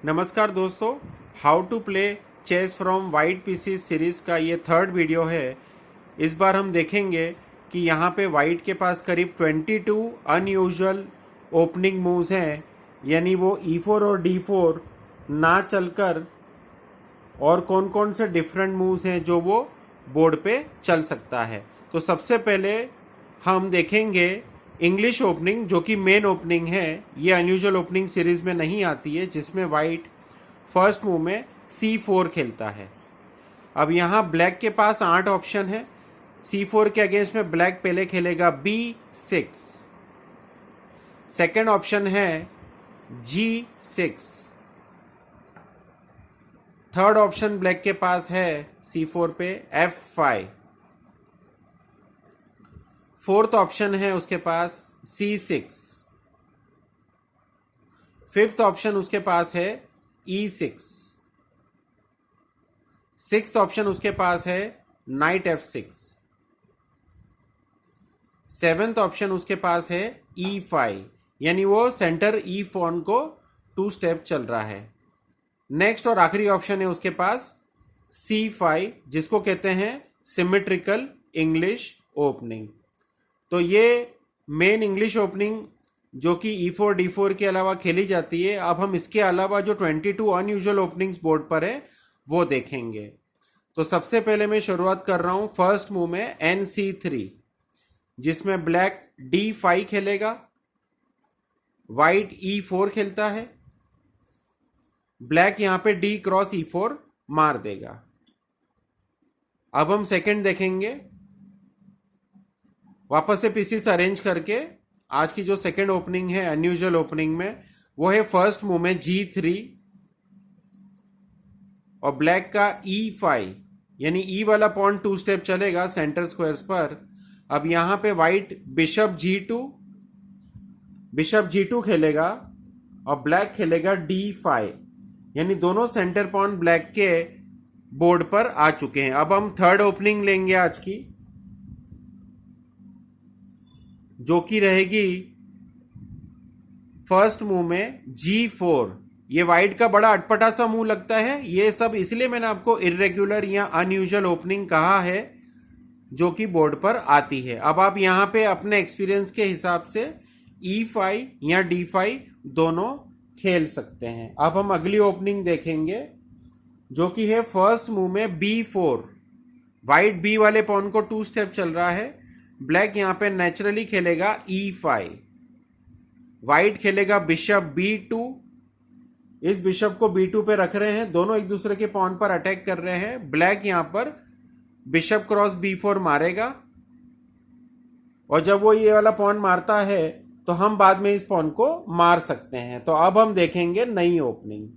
नमस्कार दोस्तों, how to play chess from white pieces series का ये थर्ड वीडियो है। इस बार हम देखेंगे कि यहाँ पे वाइट के पास करीब 22 अनयूजुअल ओपनिंग मूव्स हैं, यानी वो E4 और D4 ना चलकर और कौन कौन से डिफरेंट मूव्स हैं जो वो बोर्ड पे चल सकता है। तो सबसे पहले हम देखेंगे इंग्लिश ओपनिंग, जो कि मेन ओपनिंग है। ये अनयूजुअल ओपनिंग सीरीज में नहीं आती है, जिसमें वाइट फर्स्ट मूव में C4 खेलता है। अब यहाँ ब्लैक के पास 8 ऑप्शन है। C4 के अगेंस्ट में ब्लैक पहले खेलेगा B6, सेकेंड ऑप्शन है G6, थर्ड ऑप्शन ब्लैक के पास है C4 पे F5, फोर्थ ऑप्शन है उसके पास C6, फिफ्थ ऑप्शन उसके पास है E6, सिक्स्थ ऑप्शन उसके पास है नाइट F6, सेवेंथ ऑप्शन उसके पास है E5, यानी वो सेंटर E4 को 2 स्टेप चल रहा है। नेक्स्ट और आखिरी ऑप्शन है उसके पास C5, जिसको कहते हैं सिमेट्रिकल इंग्लिश ओपनिंग। तो ये मेन इंग्लिश ओपनिंग जो कि E4 D4 के अलावा खेली जाती है। अब हम इसके अलावा जो 22 अनयूजुअल ओपनिंग्स बोर्ड पर है वो देखेंगे। तो सबसे पहले मैं शुरुआत कर रहा हूं फर्स्ट मूव में NC3, जिसमें ब्लैक D5 खेलेगा, वाइट E4 खेलता है, ब्लैक यहां पे D क्रॉस E4 मार देगा। अब हम सेकंड देखेंगे, वापस से पीसीस अरेंज करके। आज की जो सेकंड ओपनिंग है अनयूजुअल ओपनिंग में, वो है फर्स्ट मूव में G3 और ब्लैक का E5, यानी E वाला पॉन 2 स्टेप चलेगा सेंटर स्क्वायर्स पर। अब यहां पे वाइट बिशप G2 खेलेगा और ब्लैक खेलेगा D5, यानी दोनों सेंटर पॉन ब्लैक के बोर्ड पर आ चुके हैं। अब हम थर्ड ओपनिंग लेंगे आज की, जो कि रहेगी फर्स्ट मूव में G4। ये वाइट का बड़ा अटपटा सा मूव लगता है। ये सब इसलिए मैंने आपको इर्रेगुलर या अनयूजुअल ओपनिंग कहा है, जो कि बोर्ड पर आती है। अब आप यहां पे अपने एक्सपीरियंस के हिसाब से E5 या D5 दोनों खेल सकते हैं। अब हम अगली ओपनिंग देखेंगे, जो कि है फर्स्ट मूव में B4। वाइट B वाले पॉन को 2 स्टेप चल रहा है। ब्लैक यहां पे नेचुरली खेलेगा E5, वाइट खेलेगा बिशप B2। इस बिशप को B2 पे रख रहे हैं, दोनों एक दूसरे के पॉन पर अटैक कर रहे हैं। ब्लैक यहां पर बिशप क्रॉस B4 मारेगा, और जब वो ये वाला पॉन मारता है तो हम बाद में इस पॉन को मार सकते हैं। तो अब हम देखेंगे नई ओपनिंग।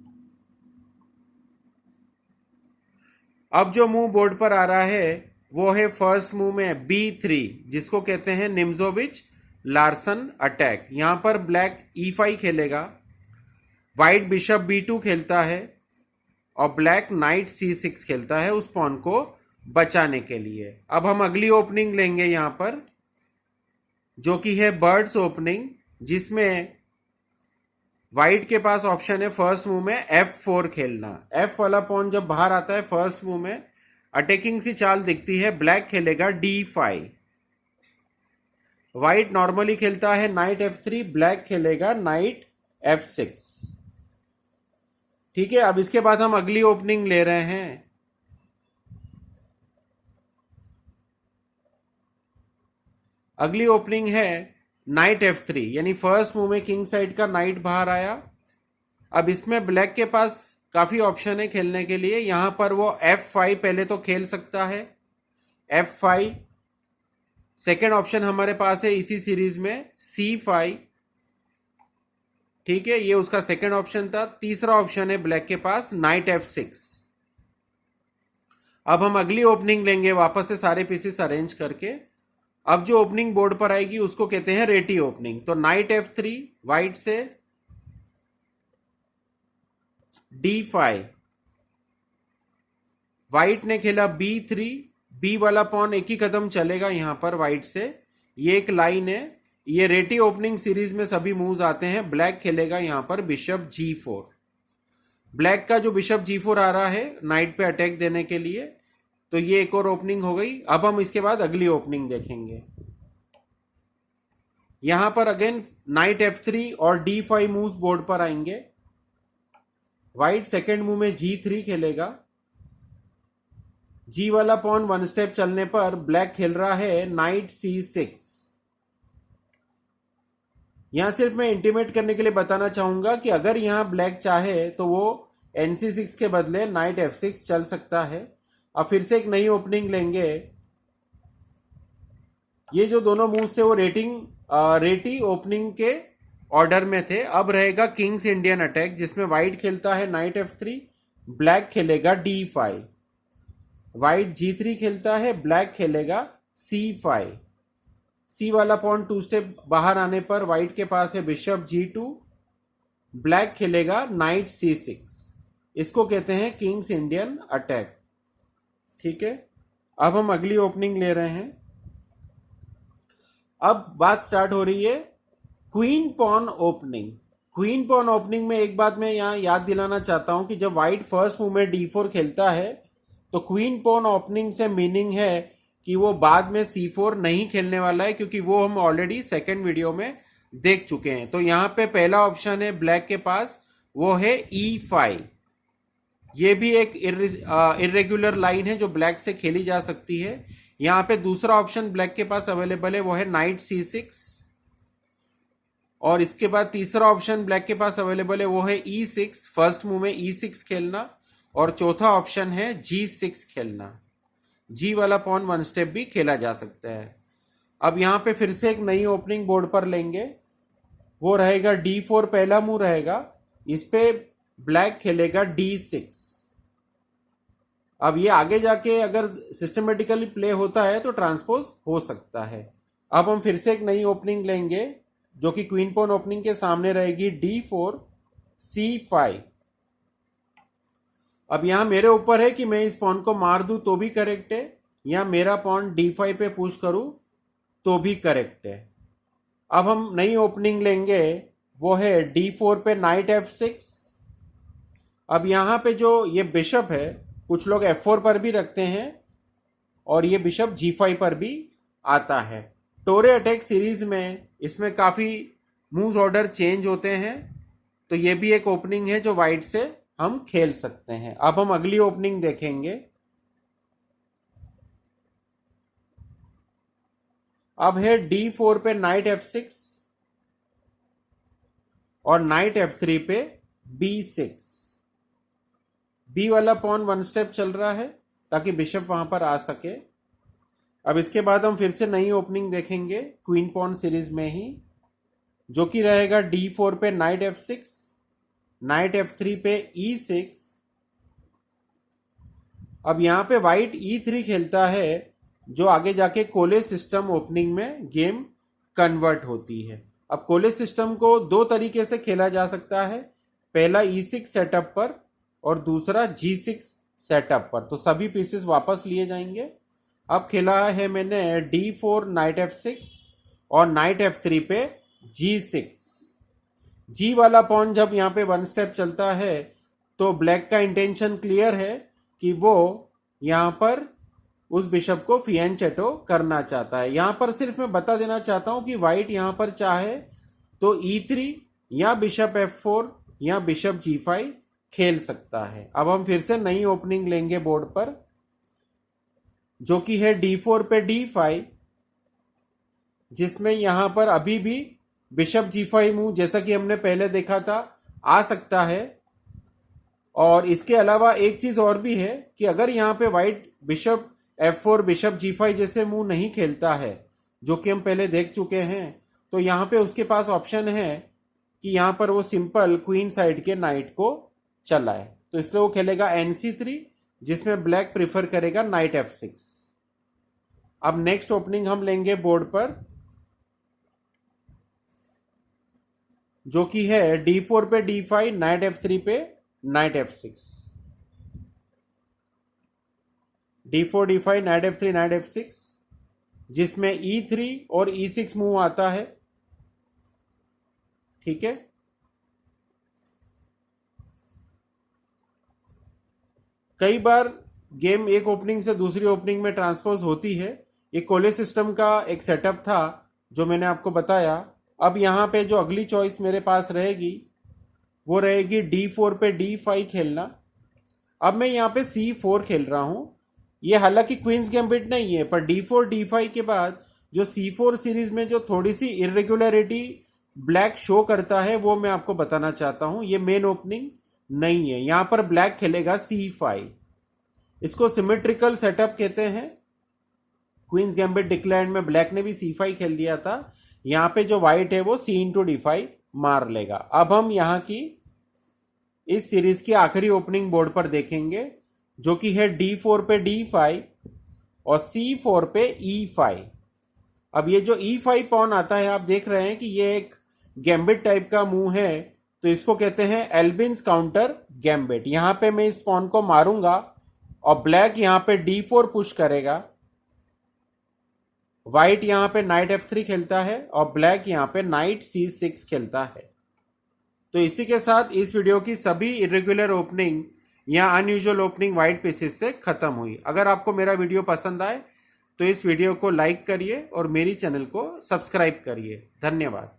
अब जो मूव बोर्ड पर आ रहा है वो है फर्स्ट मूव में B3, जिसको कहते हैं निम्जोविच लार्सन अटैक। यहां पर ब्लैक E5 खेलेगा, वाइट बिशप B2 खेलता है और ब्लैक नाइट C6 खेलता है उस पॉन को बचाने के लिए। अब हम अगली ओपनिंग लेंगे यहां पर, जो कि है बर्ड्स ओपनिंग, जिसमें वाइट के पास ऑप्शन है फर्स्ट मूव में F4 खेलना। F वाला पॉन जब बाहर आता है फर्स्ट मूव में, अटैकिंग सी चाल दिखती है। ब्लैक खेलेगा D5, वाइट नॉर्मली खेलता है नाइट F3, ब्लैक खेलेगा नाइट F6। ठीक है, अब इसके बाद हम अगली ओपनिंग ले रहे हैं। अगली ओपनिंग है नाइट F3, यानी फर्स्ट मूव में किंग साइड का नाइट बाहर आया। अब इसमें ब्लैक के पास काफी ऑप्शन है खेलने के लिए। यहां पर वो F5 पहले तो खेल सकता है, F5। सेकेंड ऑप्शन हमारे पास है इसी सीरीज में C5। ठीक है, ये उसका सेकेंड ऑप्शन था। तीसरा ऑप्शन है ब्लैक के पास नाइट F6। अब हम अगली ओपनिंग लेंगे वापस से सारे पीसेस अरेंज करके। अब जो ओपनिंग बोर्ड पर आएगी उसको कहते हैं रेटी ओपनिंग। तो नाइट F3 वाइट से, D5, वाइट ने खेला B3, B वाला पॉन एक ही कदम चलेगा यहां पर वाइट से। ये एक लाइन है, ये रेटी ओपनिंग सीरीज में सभी मूव्स आते हैं। ब्लैक खेलेगा यहां पर बिशप G4, ब्लैक का जो बिशप G4 आ रहा है नाइट पे अटैक देने के लिए, तो ये एक और ओपनिंग हो गई। अब हम इसके बाद अगली ओपनिंग देखेंगे। यहां पर अगेन नाइट F3 और D5 मूव्स बोर्ड पर आएंगे। व्हाइट सेकेंड मूव में G3 खेलेगा। G वाला पॉन वन स्टेप चलने पर ब्लैक खेल रहा है नाइट C6। यहां सिर्फ मैं इंटीमेट करने के लिए बताना चाहूंगा कि अगर यहां ब्लैक चाहे तो वो NC6 के बदले नाइट F6 चल सकता है। अब फिर से एक नई ओपनिंग लेंगे। ये जो दोनों मूव्स थे वो रेटी ओपनिंग के ऑर्डर में थे। अब रहेगा किंग्स इंडियन अटैक, जिसमें व्हाइट खेलता है नाइट F3, ब्लैक खेलेगा D5। व्हाइट G3 खेलता है, ब्लैक खेलेगा C5। C वाला पॉन टू स्टेप बाहर आने पर व्हाइट के पास है बिशप G2, ब्लैक खेलेगा नाइट C6। इसको कहते हैं किंग्स इंडियन अटैक। ठीक है, अब हम अगली ओपनिंग ले रहे हैं। अब बात स्टार्ट हो रही है queen pawn opening. Queen pawn opening में एक बात मैं यहां याद दिलाना चाहता हूं कि जब व्हाइट फर्स्ट मूव में D4 खेलता है तो क्वीन पॉन ओपनिंग से मीनिंग है कि वो बाद में C4 नहीं खेलने वाला है, क्योंकि वो हम ऑलरेडी सेकेंड वीडियो में देख चुके हैं। तो यहां पे पहला ऑप्शन है ब्लैक के पास, वो है E5। ये भी एक इरेगुलर लाइन है जो ब्लैक से खेली जा सकती है। यहां पे दूसरा ऑप्शन ब्लैक के पास अवेलेबल है, वो है नाइट C6। और इसके बाद तीसरा ऑप्शन ब्लैक के पास अवेलेबल है, वो है E6। फर्स्ट मूव में E6 खेलना। और चौथा ऑप्शन है G6 खेलना। G वाला पॉन वन स्टेप भी खेला जा सकता है। अब यहां पे फिर से एक नई ओपनिंग बोर्ड पर लेंगे। वो रहेगा D4 पहला मूव रहेगा। इस पे ब्लैक खेलेगा D6। अब ये आगे जाके अगर सिस्टमेटिकली प्ले होता है तो ट्रांसपोज हो सकता है। अब हम फिर से एक नई ओपनिंग लेंगे जो कि क्वीन पॉन ओपनिंग के सामने रहेगी D4 C5। अब यहां मेरे ऊपर है कि मैं इस पॉन को मार दूं तो भी करेक्ट है, या मेरा पॉन D5 पे पुश करूं तो भी करेक्ट है। अब हम नई ओपनिंग लेंगे, वो है D4 पे नाइट F6। अब यहां पे जो ये बिशप है, कुछ लोग F4 पर भी रखते हैं और ये बिशप G5 पर भी आता है। टोरे अटैक सीरीज में इसमें काफी मूव्स ऑर्डर चेंज होते हैं, तो ये भी एक ओपनिंग है जो व्हाइट से हम खेल सकते हैं। अब हम अगली ओपनिंग देखेंगे। अब है D4 पे नाइट F6 और नाइट F3 पे B6। B वाला पॉन वन स्टेप चल रहा है ताकि बिशप वहां पर आ सके। अब इसके बाद हम फिर से नई ओपनिंग देखेंगे क्वीन पॉन सीरीज में ही, जो कि रहेगा D4 पे नाइट F6, नाइट F3 पे E6। अब यहां पे व्हाइट E3 खेलता है, जो आगे जाके कोले सिस्टम ओपनिंग में गेम कन्वर्ट होती है। अब कोले सिस्टम को दो तरीके से खेला जा सकता है, पहला E6 सेटअप पर और दूसरा G6 सेटअप पर। तो सभी पीसेस वापस लिए जाएंगे। अब खेला है मैंने D4 नाइट F6 और नाइट F3 पे G6। G वाला पॉन जब यहाँ पे वन स्टेप चलता है तो ब्लैक का इंटेंशन क्लियर है कि वो यहाँ पर उस बिशप को फिएंचेटो करना चाहता है। यहां पर सिर्फ मैं बता देना चाहता हूं कि व्हाइट यहां पर चाहे तो E3 या बिशप F4 या बिशप G5 खेल सकता है। अब हम फिर से नई ओपनिंग लेंगे बोर्ड पर, जो कि है D4 पे D5, जिसमें यहां पर अभी भी बिशप G5 मूव जैसा कि हमने पहले देखा था आ सकता है। और इसके अलावा एक चीज और भी है कि अगर यहां पे white bishop F4 bishop G5 जैसे मूव नहीं खेलता है, जो कि हम पहले देख चुके हैं, तो यहां पे उसके पास ऑप्शन है कि यहां पर वो सिंपल क्वीन साइड के नाइट को चलाए। तो इसलिए वो खेलेगा NC3, जिसमें ब्लैक प्रिफर करेगा नाइट F6। अब नेक्स्ट ओपनिंग हम लेंगे बोर्ड पर, जो कि है D4 पे D5, नाइट F3 पे night F6। D4 D5 night F3 night F6, जिसमें E3 और E6 मूव आता है। ठीक है, कई बार गेम एक ओपनिंग से दूसरी ओपनिंग में ट्रांसपोज होती है। ये कोले सिस्टम का एक सेटअप था जो मैंने आपको बताया। अब यहाँ पे जो अगली चॉइस मेरे पास रहेगी वो रहेगी D4 पे D5 खेलना। अब मैं यहाँ पे C4 खेल रहा हूँ। ये हालांकि क्वींस गैम्बिट नहीं है, पर D4 D5 के बाद जो C4 सीरीज में जो थोड़ी सी इरेगुलरिटी ब्लैक शो करता है वो मैं आपको बताना चाहता हूँ। ये मेन ओपनिंग नहीं है। यहाँ पर ब्लैक खेलेगा C5। इसको सिमेट्रिकल सेटअप कहते हैं। क्वींस गैम्बिट डिक्लेयर्ड में ब्लैक ने भी C5 खेल दिया था। यहाँ पे जो व्हाइट है वो C×D5 मार लेगा। अब हम यहाँ की इस सीरीज की आखिरी ओपनिंग बोर्ड पर देखेंगे जो कि है D4 पे D5 और C4 पे E5। अब ये जो E5 पॉन आता है, आप देख रहे हैं कि ये एक गैम्बिट टाइप का मूव है, तो इसको कहते हैं एल्बिन्स काउंटर गैम्बिट। यहां पे मैं इस पॉन को मारूंगा और ब्लैक यहां पे D4 पुश करेगा। व्हाइट यहां पे नाइट F3 खेलता है और ब्लैक यहां पे नाइट C6 खेलता है। तो इसी के साथ इस वीडियो की सभी इरेगुलर ओपनिंग या अनयूजुअल ओपनिंग व्हाइट पीसेस से खत्म हुई। अगर आपको मेरा वीडियो पसंद आए तो इस वीडियो को लाइक करिए और मेरी चैनल को सब्सक्राइब करिए। धन्यवाद।